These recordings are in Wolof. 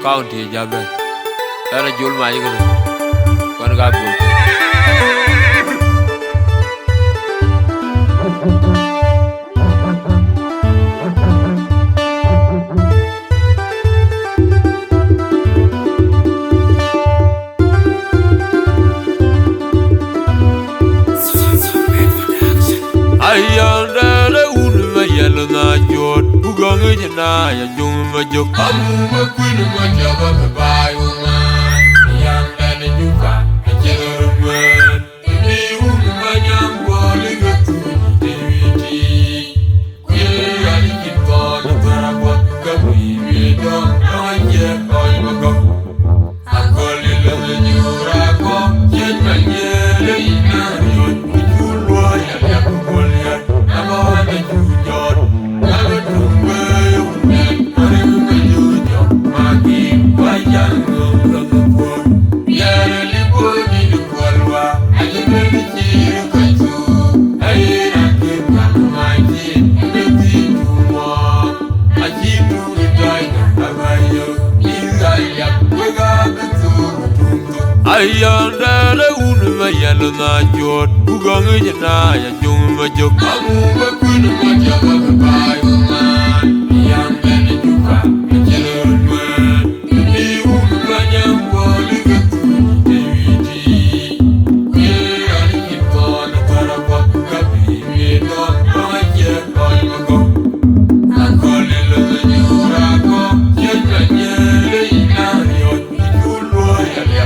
county jabe. Era jul ma yigene. Kon ga bul. Ayanda le unu yelo na jot ugonge jana ya jung ma jok amu ma kwinu ma jaba me bai uma yanda ne juka jelo rwen ni unu ma nyambo le gatu deviti kwe ali kitko tara kwa kabi me do anje oi ma go akoli le nyura ko jen ma nyele ina yo kulwa ya ya Ayanda le unu ma yelo na jot ugonge jana ya jung ma jok amu ma kwinu ma jaba me bai uma yanda ne juka jelo rwen ni unu ma nyambo le gatu deviti kwe ali kitko tara kwa kabi me do anje oi ma go akoli le nyura ko jena nyele ina yo kulwa ya ya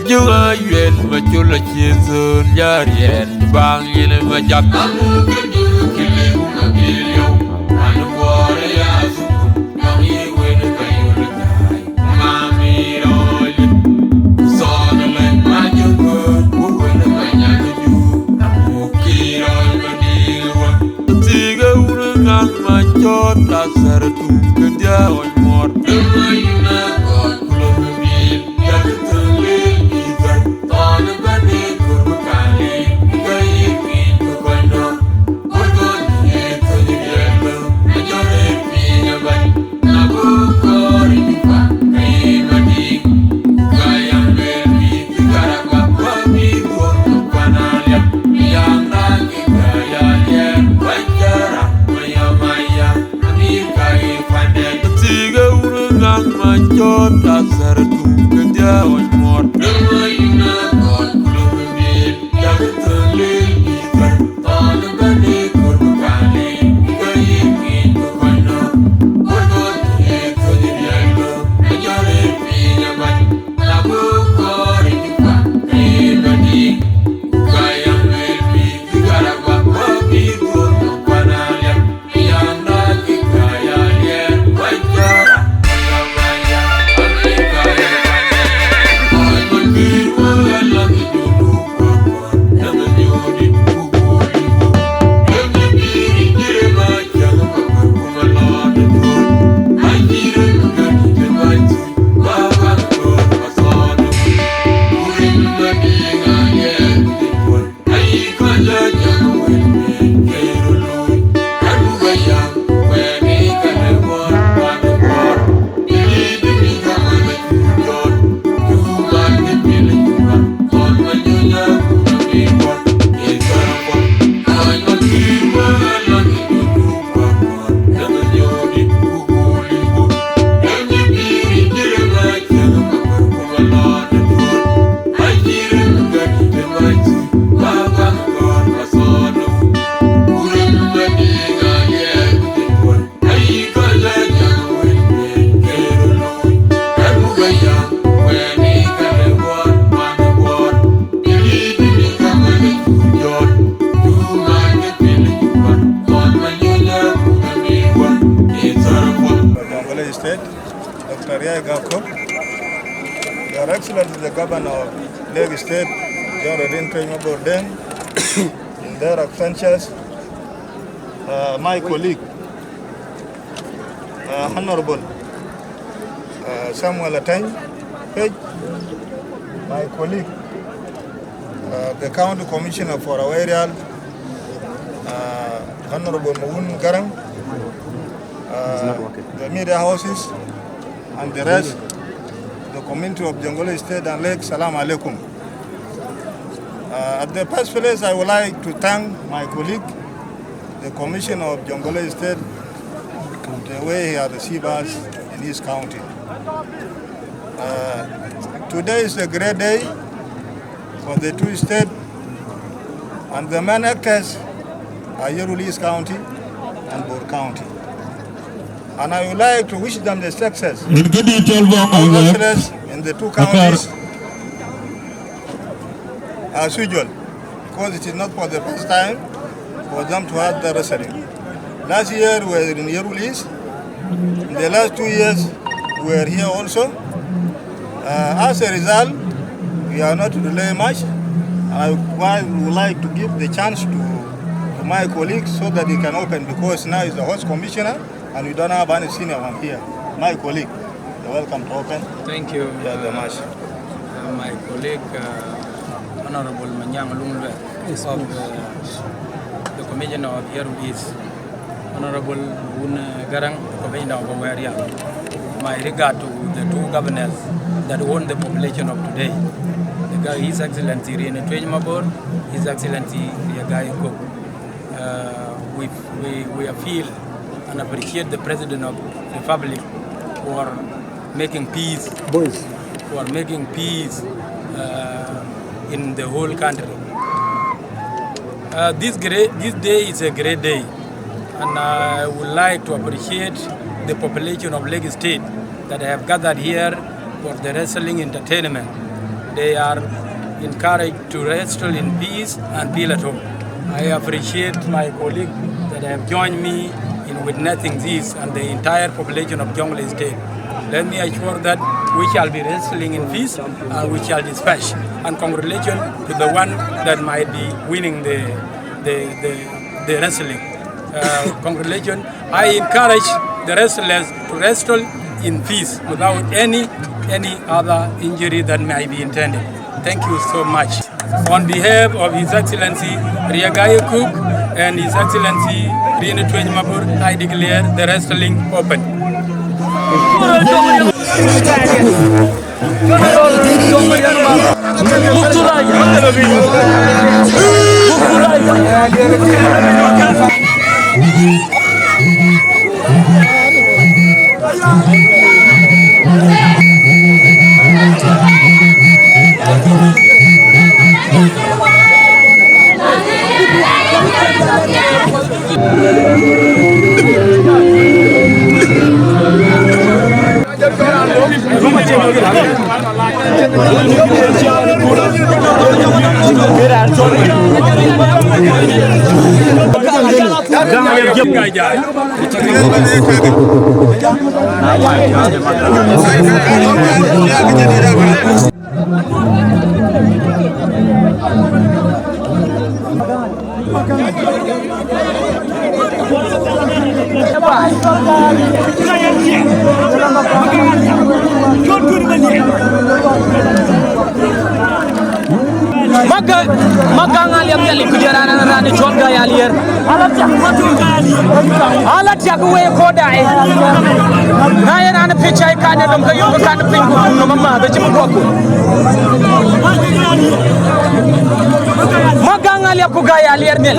Juga yuen ma chula chizun yarien bang yene ma jak amu kedu kile ma bilio anu wore ya suku yang yewe ne kayul kai mami roli sona le ma jungo uwe ne manya ju amu kiro ma diwa tiga uru ngang ma chot ta sar tu kedia on mor na god kulo bil ya tele Jota sartu kedia on mor demayna god kulubir jak telil bizar tan bani kurbani kayi to kono kodot he kodiyalo ajare pinya ban labu kori dipa kayani kayam melbi digaraba wabi gono panalya yanda kikayalya wajara Be State, Dr. Riaga Cook, Your Excellency the Governor of Lagos State, John Rodin Borden, in their absences, my colleague, Honorable Samuel Ateng, my colleague, the County Commissioner for our area, Honorable Mawun Garang, the media houses, and the rest, the community of Jonglei State and Lake, Salam Alaikum. At the first place, I would like to thank my colleague, the Commissioner of Jonglei State, the way he has received us in his county. Today is a great day for the two states, and the main actors are Yerulis County and Bor County. And I would like to wish them the success in the two counties as usual, because it is not for the first time for them to have the wrestling. Last year we were in Yerulis. In the last 2 years we were here also. As a result, we are not delaying much. I would like to give the chance to my colleagues so that they can open, because now is the host commissioner and we don't have any senior one here. My colleague, you're welcome to open. Thank you very much. My colleague, Honorable Manyang Lungwe of the Commissioner of Yerulis, Honorable Mawun Garang, Commissioner of Awaria. My regard to the two governors that own the population of today. His Excellency Riene Mabor, His Excellency Riaga Cook. We feel and appreciate the President of the Republic for making peace, in the whole country. This day is a great day, and I would like to appreciate the population of Lagos State that have gathered here for the wrestling entertainment. They are encouraged to wrestle in peace and feel at home. I appreciate my colleagues that have joined me in witnessing this and the entire population of Jonglei State. Let me assure that we shall be wrestling in peace and we shall dispatch. And congratulations to the one that might be winning the wrestling. Congratulations. I encourage the wrestlers to wrestle in peace without any other injury that may be intended. Thank you so much. On behalf of His Excellency Riaga Cook and His Excellency Riene Mabor, I declare the wrestling open. Magangal yang yali kujaran rani chonga yalier. Alat jak we kodai. Naya nana pichai kana dom kayo kana pingu no mama beji mboku. Magangal yang kugaya yalier mel.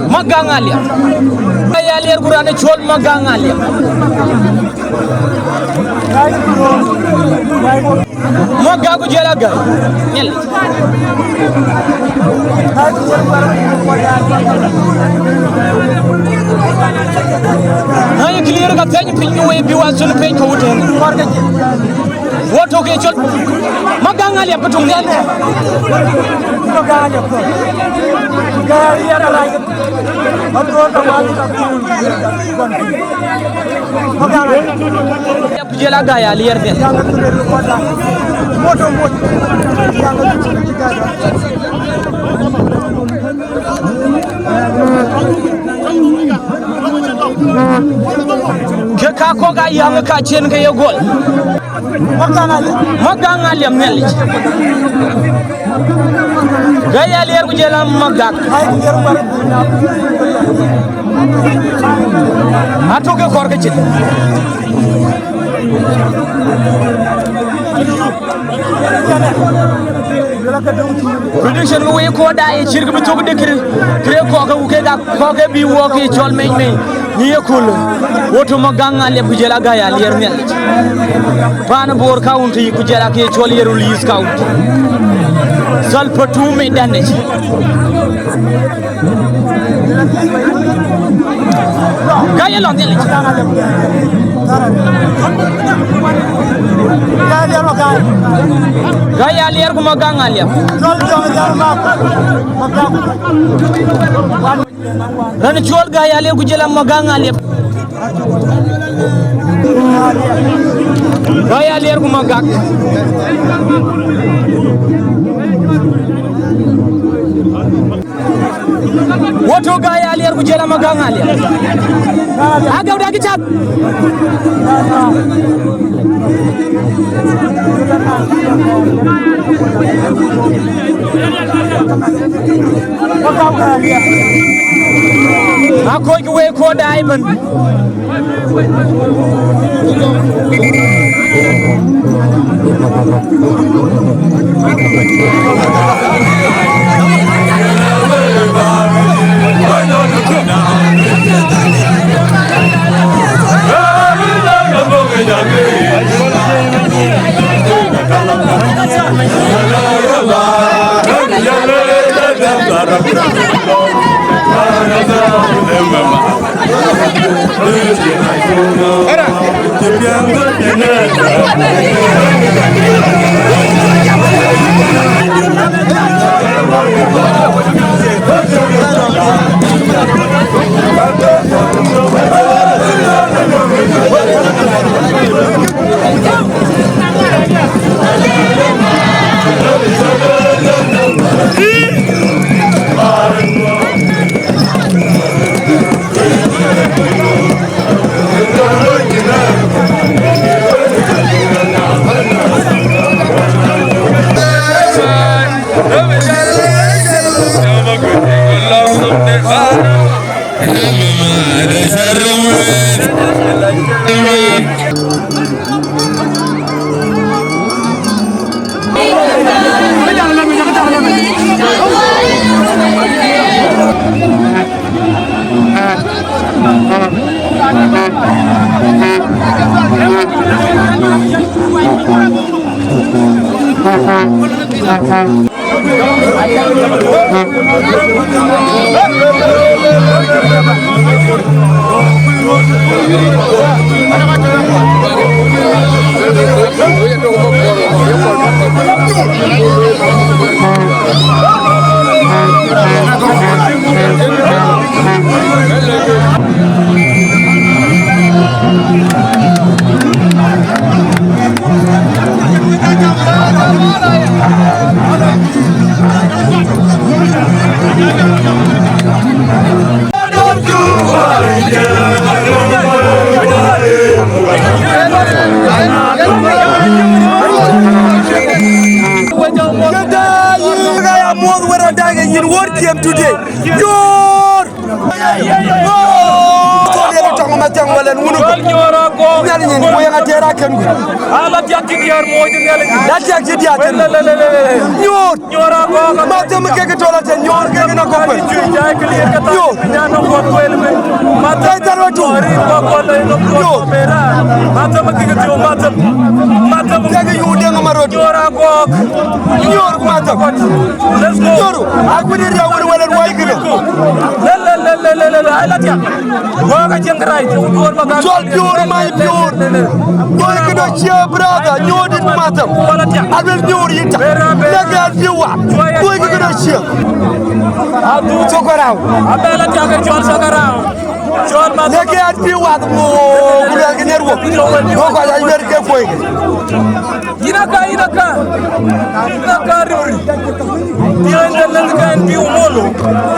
Magangal yang yalier kurane chol magangal yang. Moga ku jelaga nyel hay clear ga tan pinyo we biwa sun pe ko wuten woto ke chot magangal ya patung nyel magangal ya ko ga ya la Pujela gaya liar de. Ke ka ko ga yang ka chen ke yegol. Maganga liam neli. Gaya liar pujela magak. Atu ke kor ke chin. Prediction we ko da e chirg bitu de kre ko ka uke ga ko ke bi wo ke chol me ni yakul woto maganga le bujela ga ya ler mel pan bor county ku jela ke chol yeru lis county sal patu me danne ga ya lon dele gaya liar ko maganga liam ran chol gaya liar ku jela maganga liam gaya liar ko magak woto gaya liar ku jela maganga liam aga udah kicap aku gue ko diamond today. You're wala nunu nyora ko nyali nyen ko yanga tera kan gu ala tiaki diar mo de nyali da tiaki diar nyor nyora ko ma tem ke ke tola ten nyor ke na ko ko jay ke lier kata nyano ko wel me ma tay tarwa tu ri ko le no ko mera ma tem ke ke to ma tem ke yu de ngama nyora ko nyor ma tem let's go nyoru akuri ya wala wala way ke la ala tiaki ka jengrai jor ba jol pure my pure boy ko do ci brother ñodi matam abel ñori yita legal fiwa boy ko do ci adu sokoraw abela jaga jol sokoraw jol ma legal fiwa mo ko ngi nerwo ko ko ay wer ke foy inaka riori diende len kan bi molo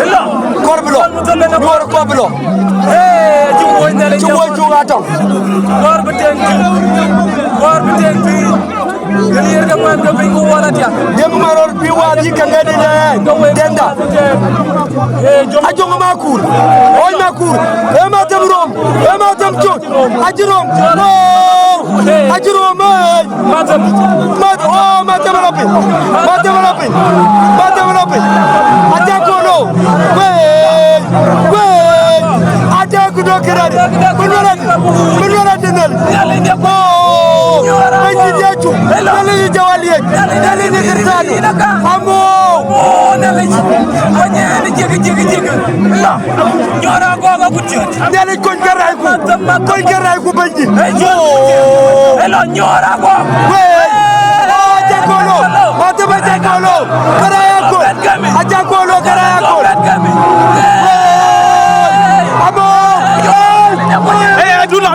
ela korblo ñor korblo ci woy ne la ci woy ju atam kor beten bi gelier ga man ga bi ko wala dia dem maror bi wadi ka ngadi denda ajonga makur oy makur e ma tam rom e ma tam jot ajirom no ajirom matam rapi ajako no we ajako do kerade kunwala denel Benji Diachu, Nalini Jawaliek, Nalini Kirtani, Amo, Nalini, Wanyani Jiggy, Yora Goga Butcher, Nalini Konkaraiku, Benji, Hello, Yora Goga, Ajakolo, Matabajakolo, Karayako, Ajakolo, Karayako, Amo, hey, do not.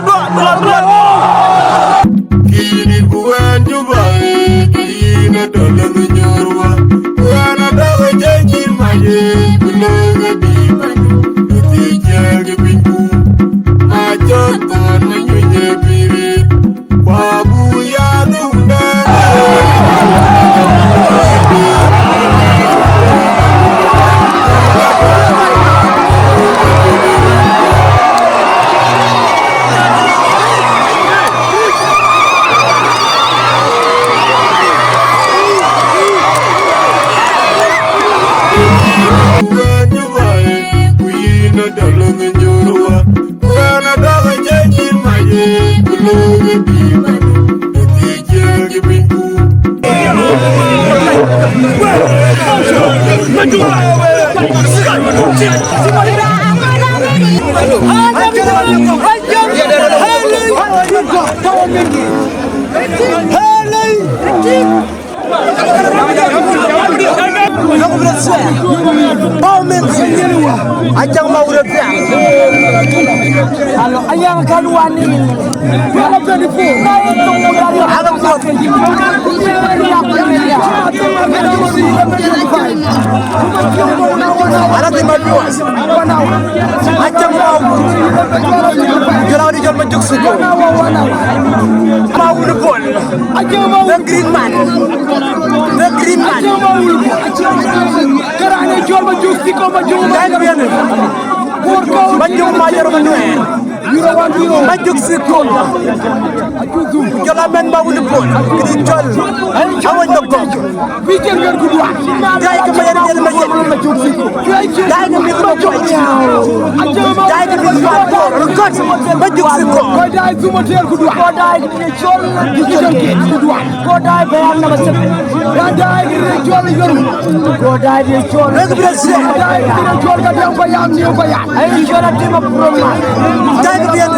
Ayang kaluani Majuk sikol jolamen mawul pol kidi tol awan dokko bi jengar gudwa day ko mayen del mayen day ko mi ko joy day ko mi ko rukot majuk sikol ko day suma tel gudwa ko day ni chol di jengar gudwa ko day bayan na basep ko day ni chol yoru ko day ni chol rek brese day ni chol ga dem bayan ni bayan ay chol atima proma day ko bien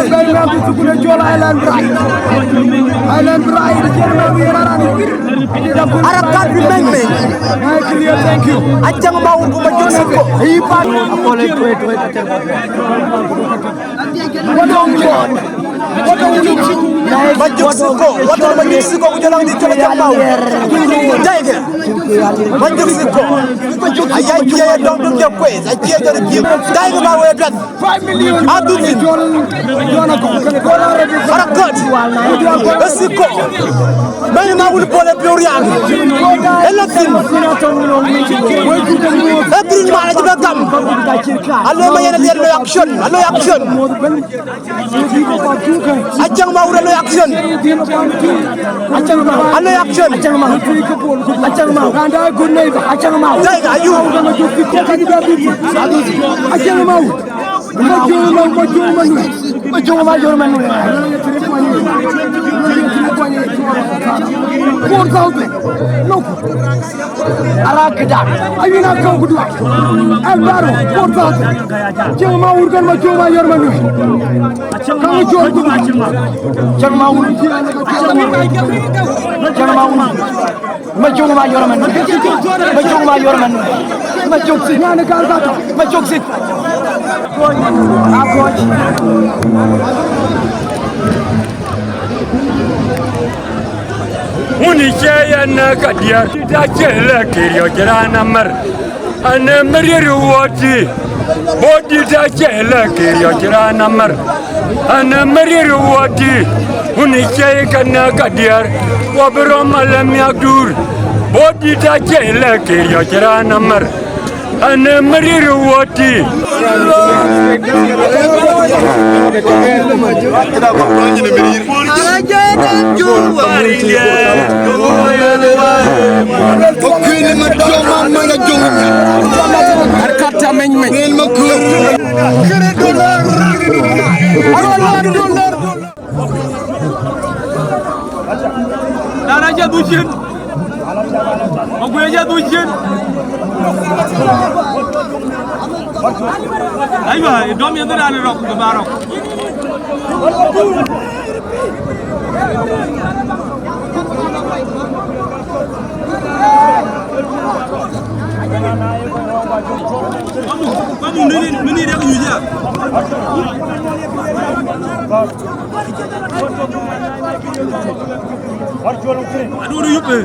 Island Bride, Arakat remaining. Thank you. Ajang mau majuk sikol Ipan majuk sikol wato majuk sikol ko jolang di cola jang mau dege majuk sikol ayay kiye dong dong je kwes ayay jor bi dege ma we dat 5 million adufin Arakat sikol mani ma wul pole plurian election every man at the gam allo ma yene der lo action ajang ma wul lo action allo action Ganda good neighbor achang ma dege ayu achang ma majuma 4,000 look arakda ayina kaw gudu albaro 4,000 jema urgan ma joma yormanu kamu jor gudu jema ur ma joma yormanu ma jogsi nana galgato ma jogsi approach Muni chaya na kadia da chela kirio jirana mar ane meriru wati bodi da chela kirio jirana mar ane meriru wati muni chaya kana kadia wabro malam yadur bodi da chela kirio jirana mar ane meriru wati Aywa, dom yang ada rok ke barok. Kamu ni dia kujuja. Aduh, yupe.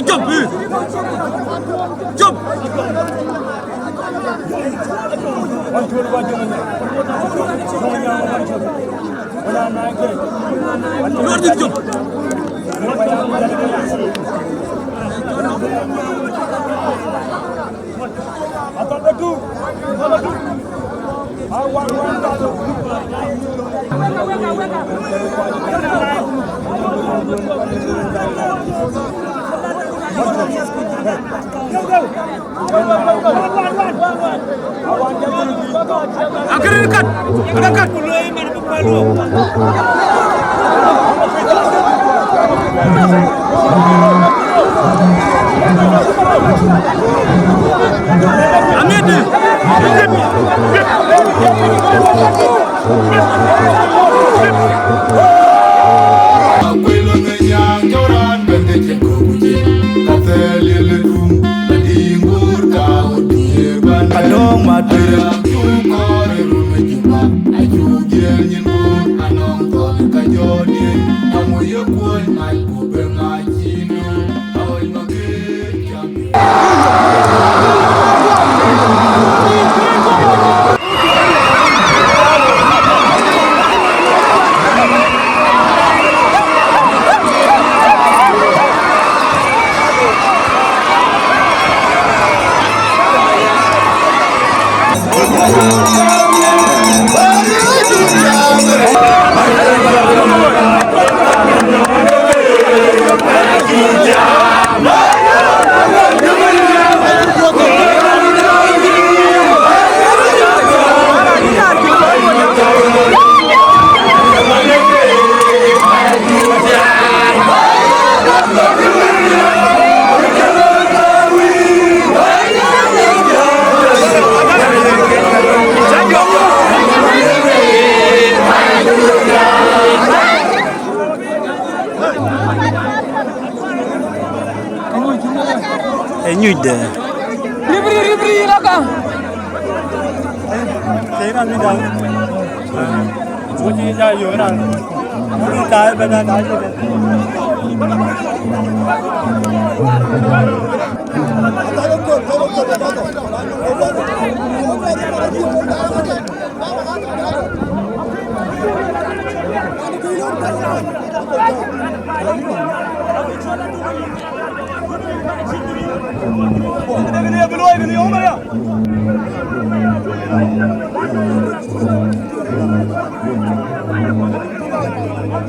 Jump! Jump! Angkat. Adong madu Nyude. Ribri laka. Tera mi da. Muji ja yo na. Muji ta ba da da ji de.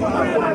Thank you.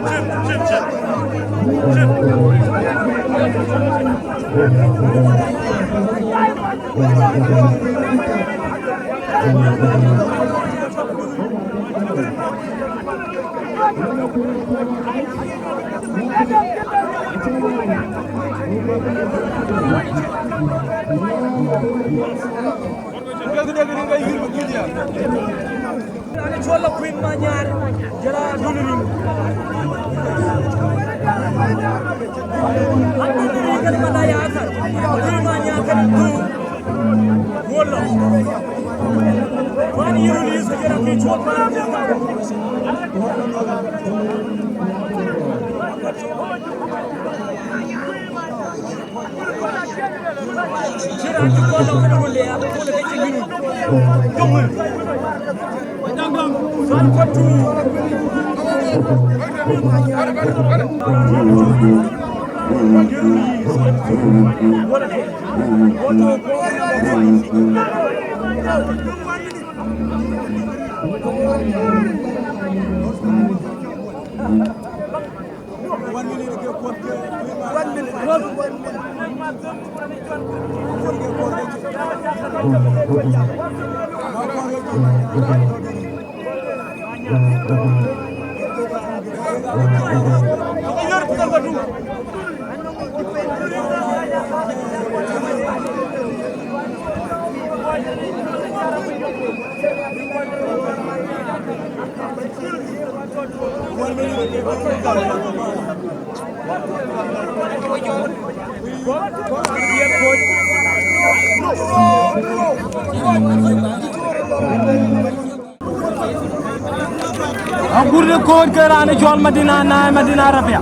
Gurdu kon kerane jol Madina na Madina Rabia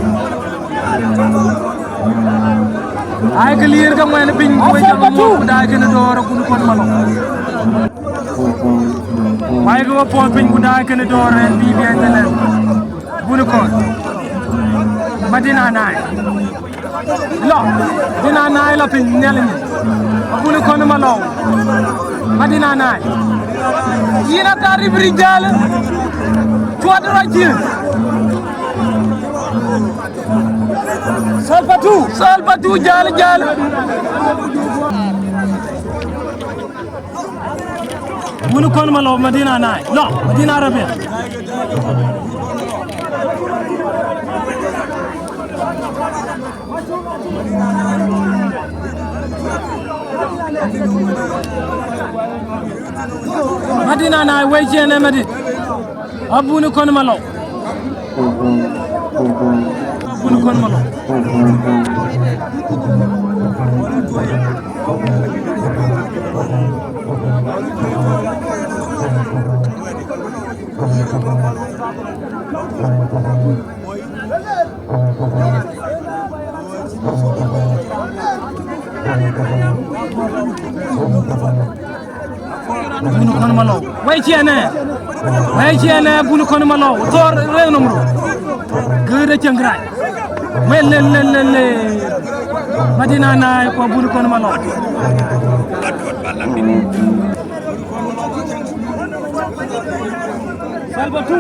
ay clear ga moy na biñ ko jam mo da gëna door gunu kon malo way go pon biñ ko da gëna door bi bi telen gunu kon Madina naay lo dina naay la biñ nel ni gunu kon malo Madina naay yina tari brijal Tuat rajin Salpatu jal Munu kon malo Madina naay no Madina Rabia Madina naay way jene madi abunu kon malo abunu kon malo bunu kon malo way ciene bunu kon malo tor reno mo geure cengray mele Madina na ko bunu kon malo Salvatu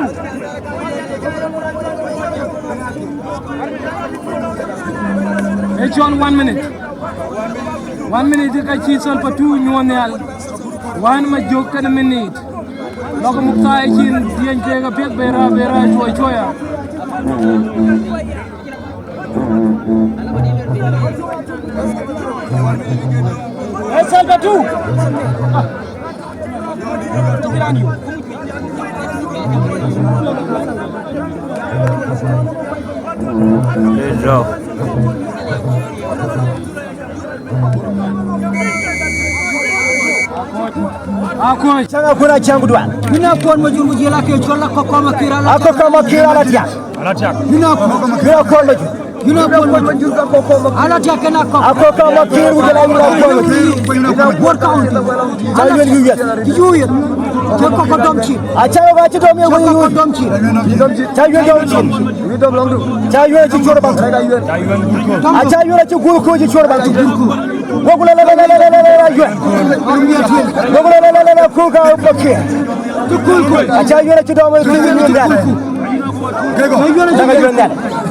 John 1 minute ka ci Salvatu ñonel wan ma jog kana minute loko mukta ay cin dien jega pek bera choya Salvatu Ako changa kuna changu dwan mina kon majur mujela ke cholla ko koma kirala ako koma kirala tia mina kon majur mina kon majur ko koma ala tia kana ko ako koma kiru mujela ila ko mina bor ka on ala yuyet ko domchi acha ga ci dom yow ko domchi cha yu domchi wi dom long cha yu ci choro bang acha yu ci guru ko ci choro bang Gogula la yu Gogula la ku ka bakki acha yu ci dom yow ko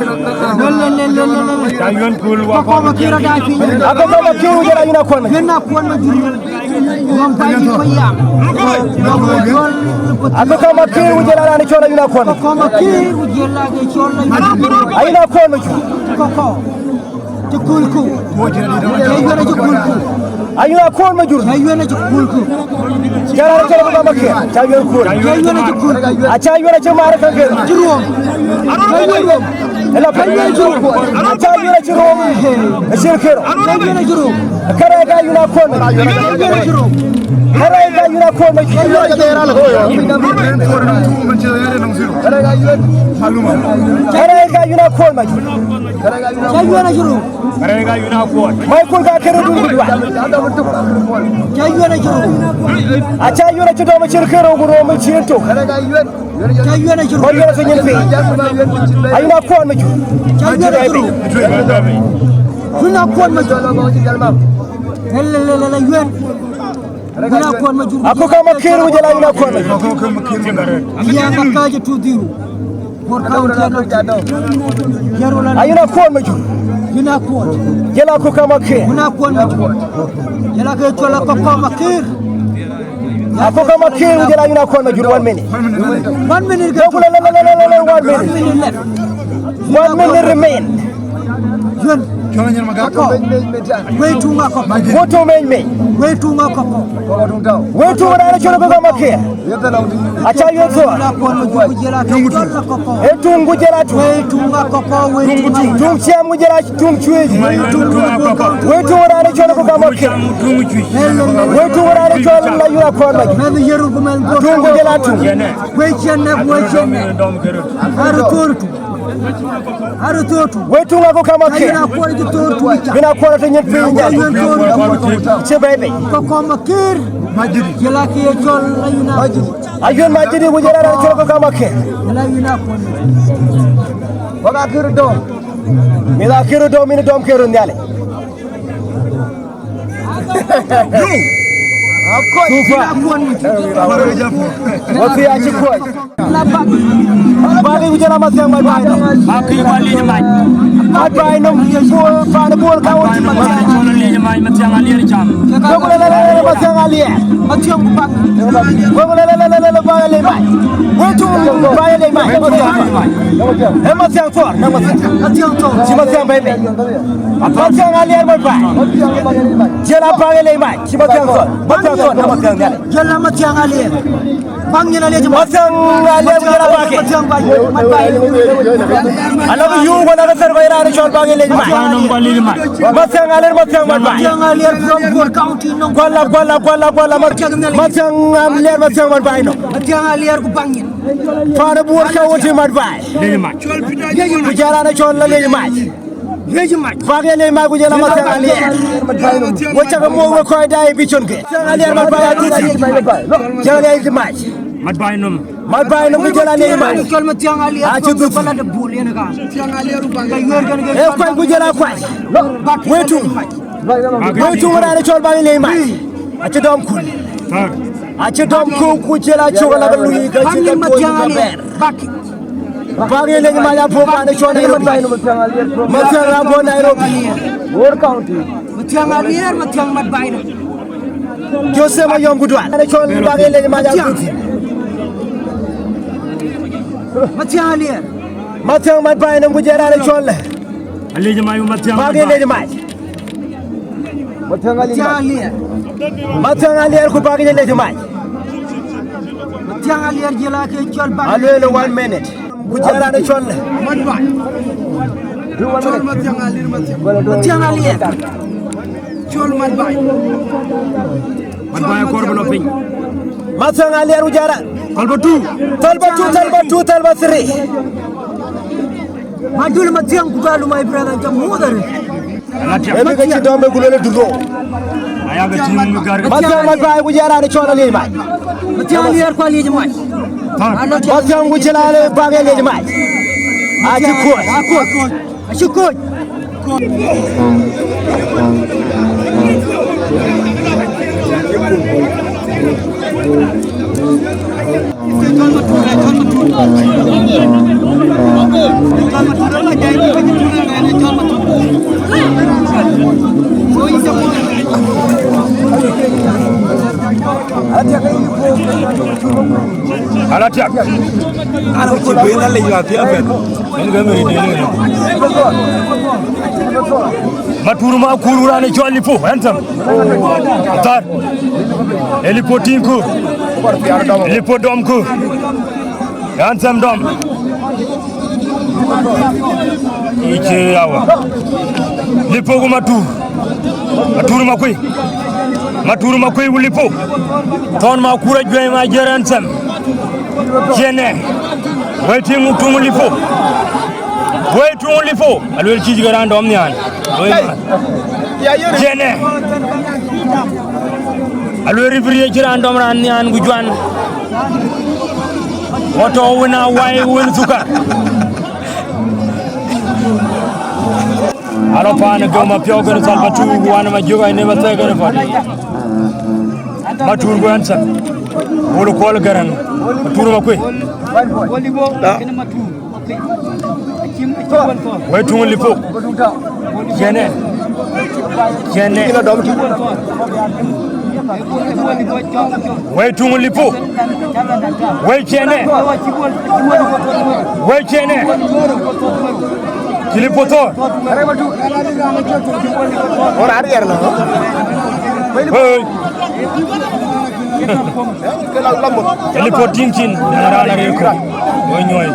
Kayuan kul wa ko ma kira da fi ako ko ma kiru jara yuna kon na kon ma juri ngam bay ko yam ako ko ma kiru jara ni chola yuna kon ko ma kiru jela ge chola ayina kon ma ko ci kulku mo jeli do ci kulku ayuna kon ma jur ayuna ci kulku jara chola ko ma kiru cha yuna kon ayuna ci kulku acha yuna ci mara kan ke jurom ayuna ela payya juro acha yuna ci rom ashir kero ayuna jurom kare ga yuna kon ayuna jurom kare ga yuna kon ma ayuna ga era la hoyo kare ga yuna kon ma ayuna jurom kare ga yuna kon mai kul ga kero dum dum ayuna jurom acha yuna ci do ma shir kero guro ma ci to ayuna jurom ko yuna sa ñen fi ayuna kon ma ayuna jurom kuna kon ma la yuen kuna kon ma jurom ako kama kero jala yuna kon ya makaje tudiru por kaunti no ayuna kon ma jur yuna kon jela ko kama ke kuna kon ma jurom yala ke tola ko kama kir ako kama kero jala yuna kon ma jur 1 minute 1 minute ko la 1 minute left 1 minute remain yuen waitu nga ko woto men me waitu nga ko woto wala chola ko kama ke acha yo so na kon ma jurom jela ke tola ko etungu jela tu waitu nga ko waitu tung cia mu jela tung chue woto wala chola ko kama ke woto wala chola la yuna kon ma na yeru ko mel go tungu jela tu waichenne haru tortu woto nga ko kama ke na ko di tortu bina ko ta ñen fi ñal ci bebe ko ko makir majidi jela ki jol la yuna ayon majidi bu jela la chola ko kama ke la yuna ko waga kiro do mi la kiro do mi dom kiro nyale Tufa wati ya chikoi bagi ujana masang mai bai baki wali ni mai bai no bol fan bol ka wati chola li mai matiang alir jam ko la masang aliye matiang bak ko la bai le mai wetu bai le mai e masang for na matiang to si masang bai masang aliye mai bai jela bai le mai si masang for jela matiang aliye bangnya aliye masang aliye jela baki matiang bai ala yu ko na sar bai ra chol bagi le mai nom bali mai masang aliye bai matiang aliye from Bor County no Kuala macam lihat macam mana bayi no. matiang aliye ku bangnya Fana buat kau uji mat bayi. le mai Bicara nak cakap le mai. leji mai Bagi le mai kujalan macam aliye. Wajah kamu kau dah bicun ke. Aliye mat bayi tu si. Jangan le mai. mat bay nom Mat bayi no kujalan le mai. kol matiang aliye Aja tu. pala de bul yana ka matiang aliye ku bangnya Eh kau kujalan kau. Wetu. Wetu mana cakap bagi le mai. Aja dom kul. Aja dom kul kujalan cakap lagu lui kerja bangnya matiang aliye baki Bagi le mai apa mana cakap Nairobi. Macam apa Nairobi. Bor County. matiang aliye matiang mat bai na Jose Mayom Gudwan. Ada cakap bagi le mai apa. matiang aliye Macam mat bayi no kujalan ada cakap. ali mai matiang Bagi le mai. matiang aliye Macam aliar ku bagi le mai. matiang aliye jela ke jol bang Alu le 1 minute. Kujalan ada cakap. mat bai jol matiang aliye matiang aliye jol mat bai mat bay korbo ping Macam aliar kujalan. kalbo tu Talba 3. madul matiang ku galu my brother jam mudare Emi kecil dombe gulele dulu. aya ga tin mu gar Macam mat bayi kujalan ada cakap le mai. matiang aliye ko aliye mai Macam kujalan bagi le mai. Aji kuat. ashukoj Alatia. Ana ci bena le ya fi afen. En ga meri de ne. Maturu ma kurura ne jolli po entam. Tar. Elipo tinku. Elipo dom ku. Yansam dom. Iche yawa. Lipo ko maturu makui wulipo. Ton ma kura jwe ma jeransam. Jene. Waiting to lipo. Wait to lipo. I will teach you around omnian. Jene. I will referee around omnian gujuan. What all winner why win suka. Alopana goma pioga salva tu wana majuga I never say gonna for Matur guansa Ulu kola garan Matur makwe Wait to only po Jene Wait to only po Wait Jene Kilipoto. Or arrière là. Kilipo tinchin narana reko. Onyoy.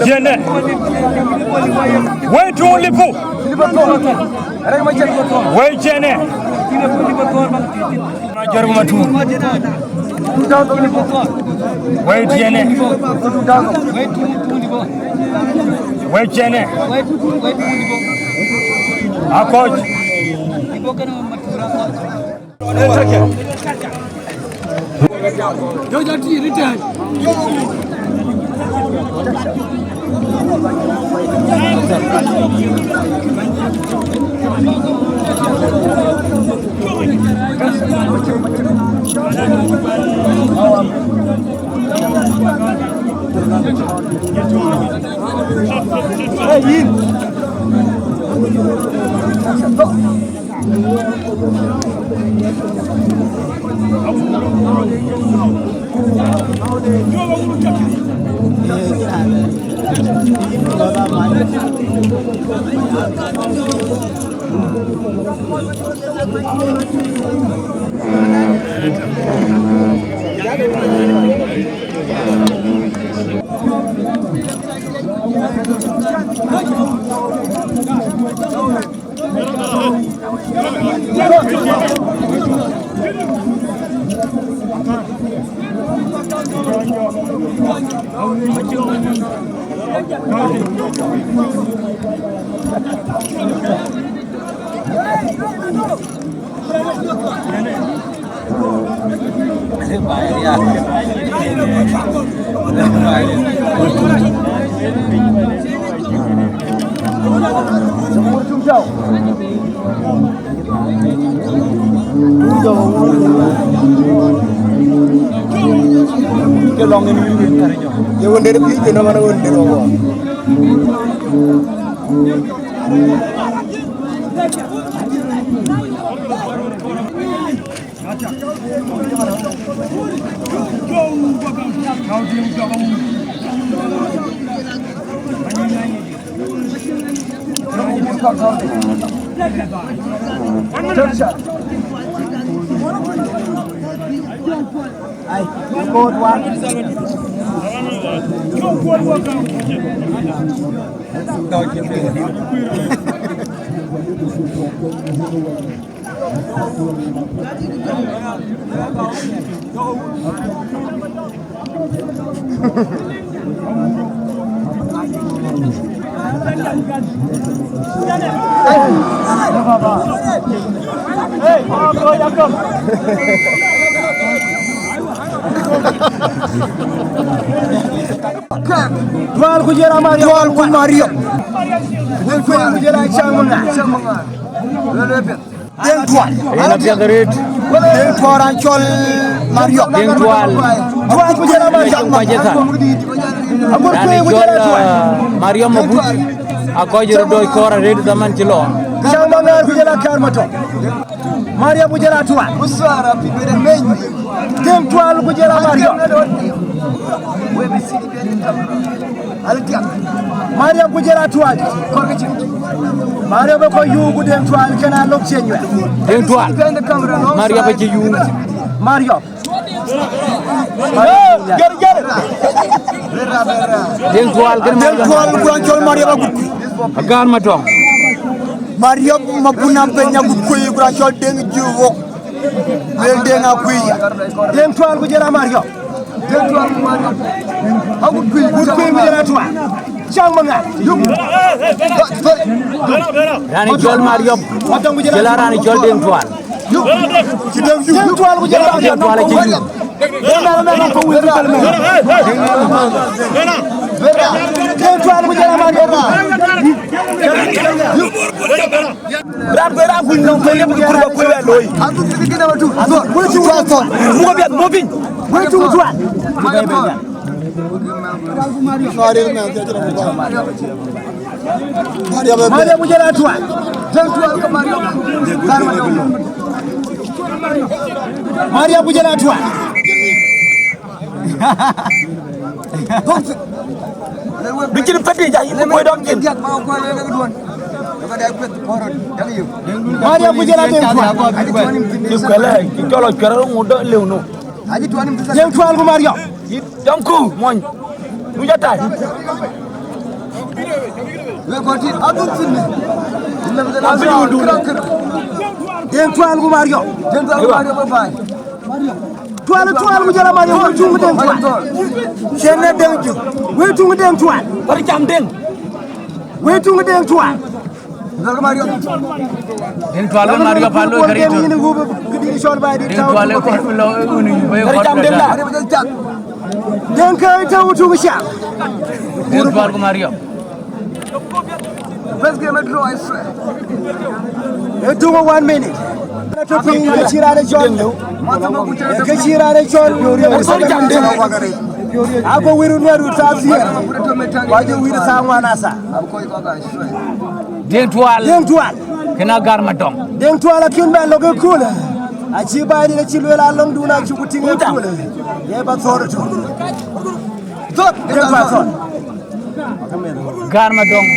Jene. Wait to only po. Wait Jene. Majar matu. Wait Jene. Wait Jene. Coach. Tuan kujera Mario. Tuan kun Mario. Tuan kujera Chamanga. Deng tuan. Enak ya gerit. Deng tuan Chol Mario. Deng tuan. Tuan kujera Mario. Amor kujera tuan. Mario mabut. Aku jero doi kora redu daman cilo. Chamanga tuwa kujela karmato Maria kujela tuwa usara pibere menyi dem tuwa kujela Maria Maria kujela tuwa Maria bako yugu dem tuwa kana lokchenyo dem tuwa Maria bako yugu Maria dem tuwa kuranchol Maria bako agar matong Maria mapuna penya kuyi kuranchol deng juwo wel denga kuya dem tuwa kujela Maria dem tuwa Maria aku kuyi kujela tuwa Changmanga Rani Jol Mario Jela Rani Jol Deng Tuan Deng Tuan ku jela Deng Tuan ci Deng ko wul dal me Deng Tuan ku jela Mario Ram bera ku non ko lepp ko ko loy adu ci gina watu ko ci wato mo biat mo biñ mo ci tuan Maria mujela tuwa Maria mujela tuwa bikin peti jayi ko dom kin Maria mujela tuwa ci kala ci tolo kero ngodo lewno dem tuwa ko Maria dam ko moñ mu jataay we konti adun finne den toal ko Mario bay toal mu jala Mario ko tungu den toal chene den ju we tungu den toal par jam den we tungu den toal dal Mario den toal Mario palo kari to den gudi shol bay di taw den toal ko lo uni we ko jam den la den kay taw tungu sha den toal ko Mario First game draw, I swear. It took 1 minute. Kachirane John. Kachirane John. Ako wiru neru tafsir. Waje wiru sangwa nasa. Deng tual. Kena gar matong. Deng tual akin ba loge kula. Achi ba ni chi lela long duna chi kutinga kula. Ye ba thor to. Thor. Gar matong.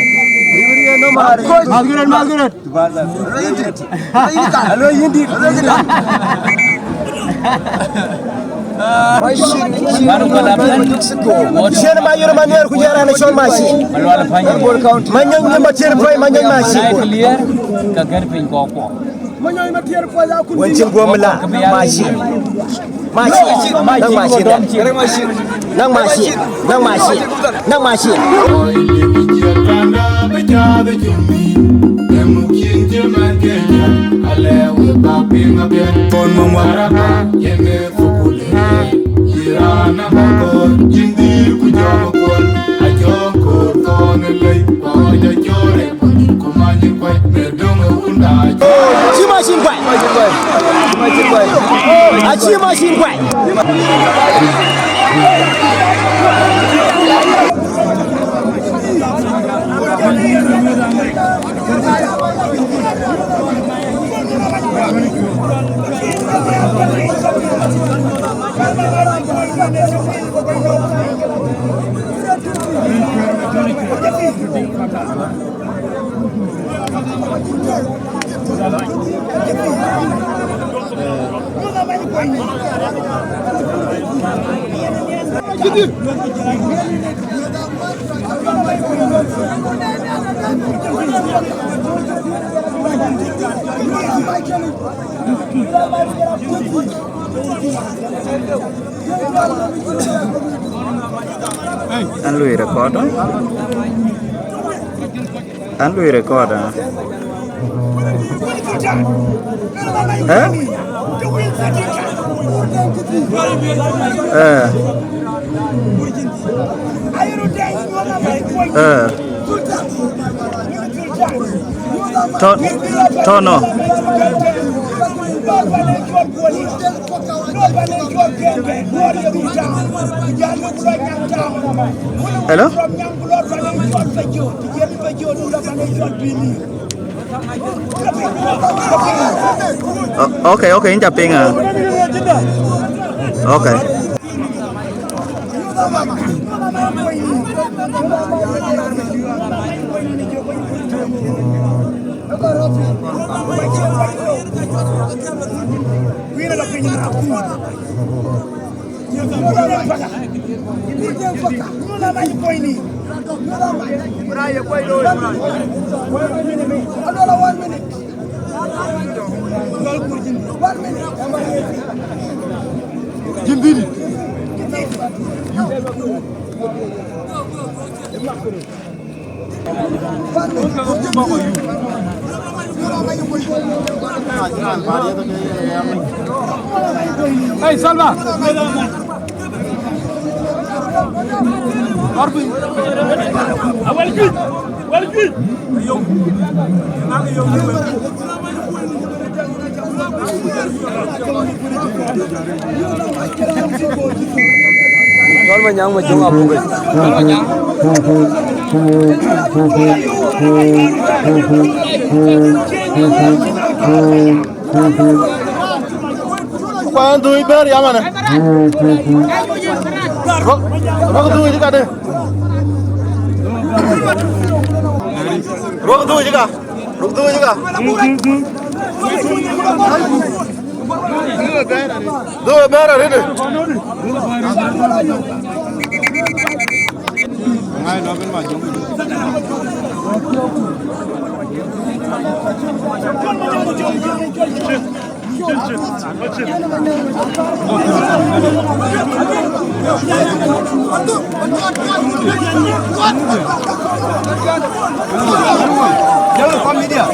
Margaret. Hello, Yindi. Share my your manner who are on a show machine. Manyan material for Manyan machine. When you go machine. Jada jumi, emukin jeman Kenya, alewe papinga bien. Kon mwaraba, yeme fukule, jirana mako, jindi kujomo kol, ajoko tonelay, oja jore, kumanyi kway, medongo unda. Machine kway. Achi machine kway. Anh lùi record đó. Anh lùi record à? Hả? Tono. Hello? Okay, okay, in Japan. Okay. Hey, Salva. Kalau menyang macam apa guys? Kalau menyang. Kau tu ibar yang mana? Rok tu juga ada. Rok tu juga. Rok tu juga. Dua bear ada ni. Ngai nak pun macam. Jangan kami dia.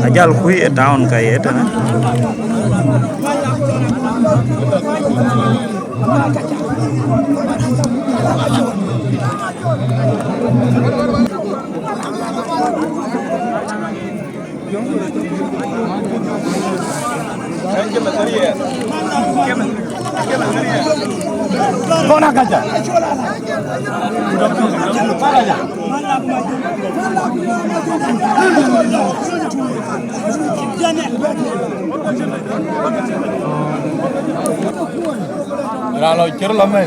Ajal kui down kayak itu na. Kau nak kaca? Kalau cerlah mai.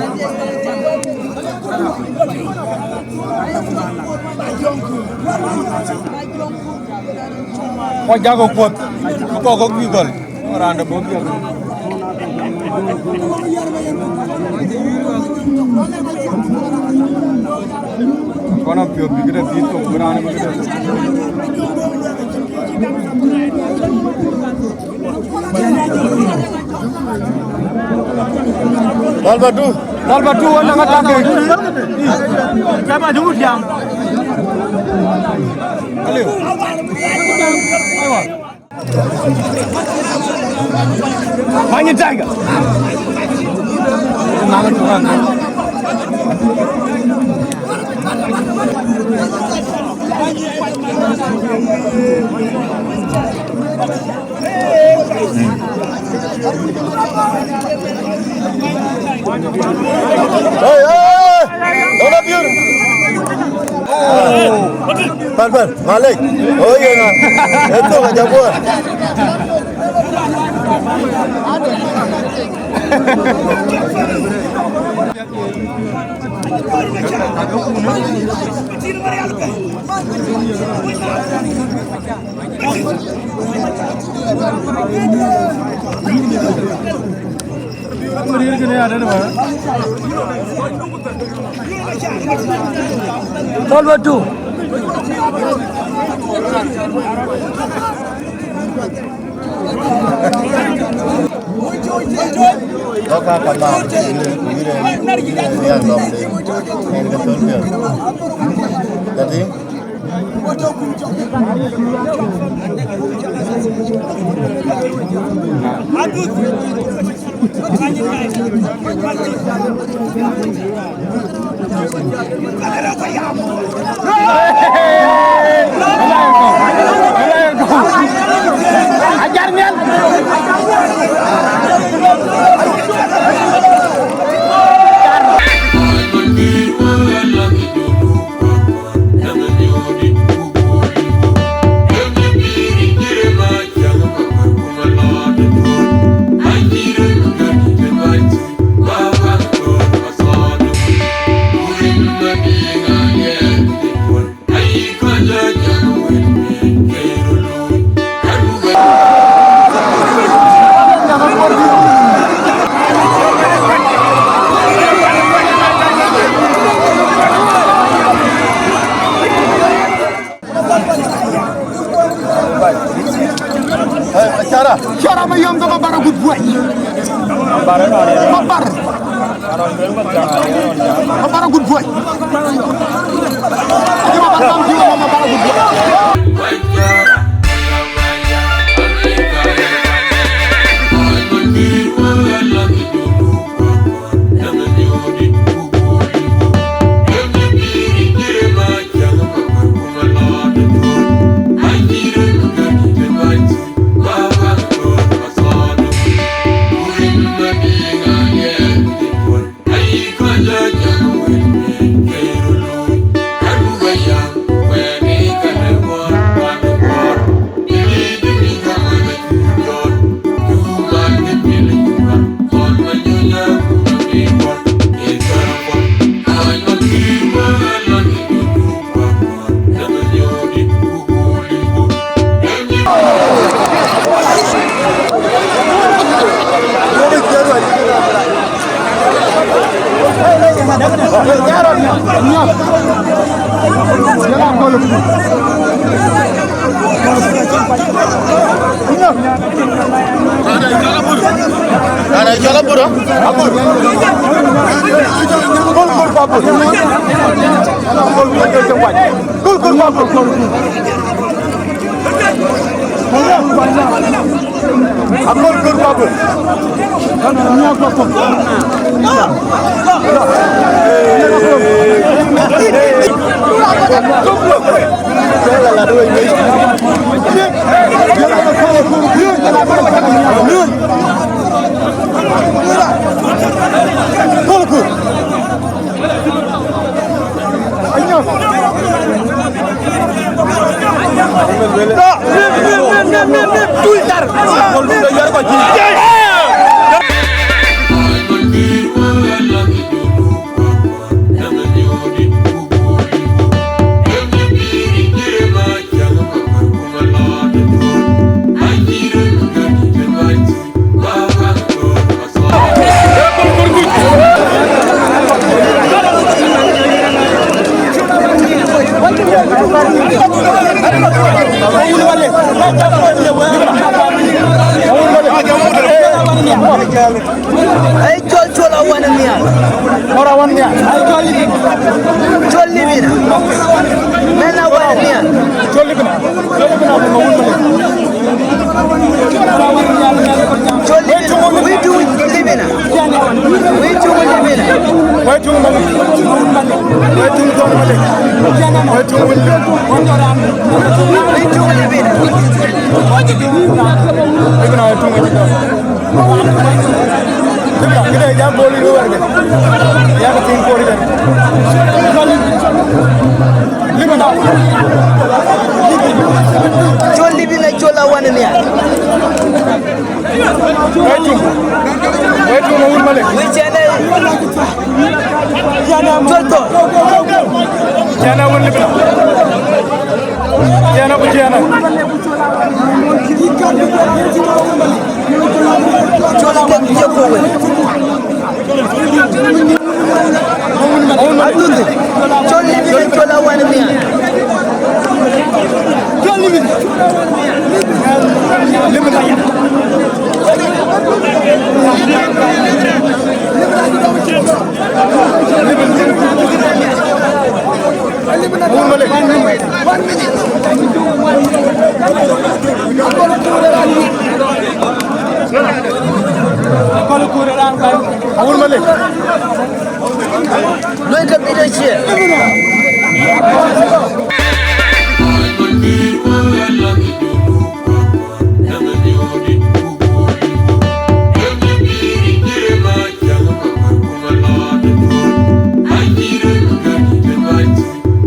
Kau jago kuat, kau gigol. Orang ada bobia. Kau nak piot bigre itu berani bigre. Dal batu wala ngatake. Siapa dulu diam? Mangi tiger. Hey, don't up you. Pan, Malik. Oh, yeah. Itu aja buat. Solve two. Cara mayom to bara good boy. Bara good boy. Ada jalan pura? Gol babu. Gol babu. Gol babu. Ay chol awana niya. Ora awana niya. Ay chol libina. Mena wa 1 minute.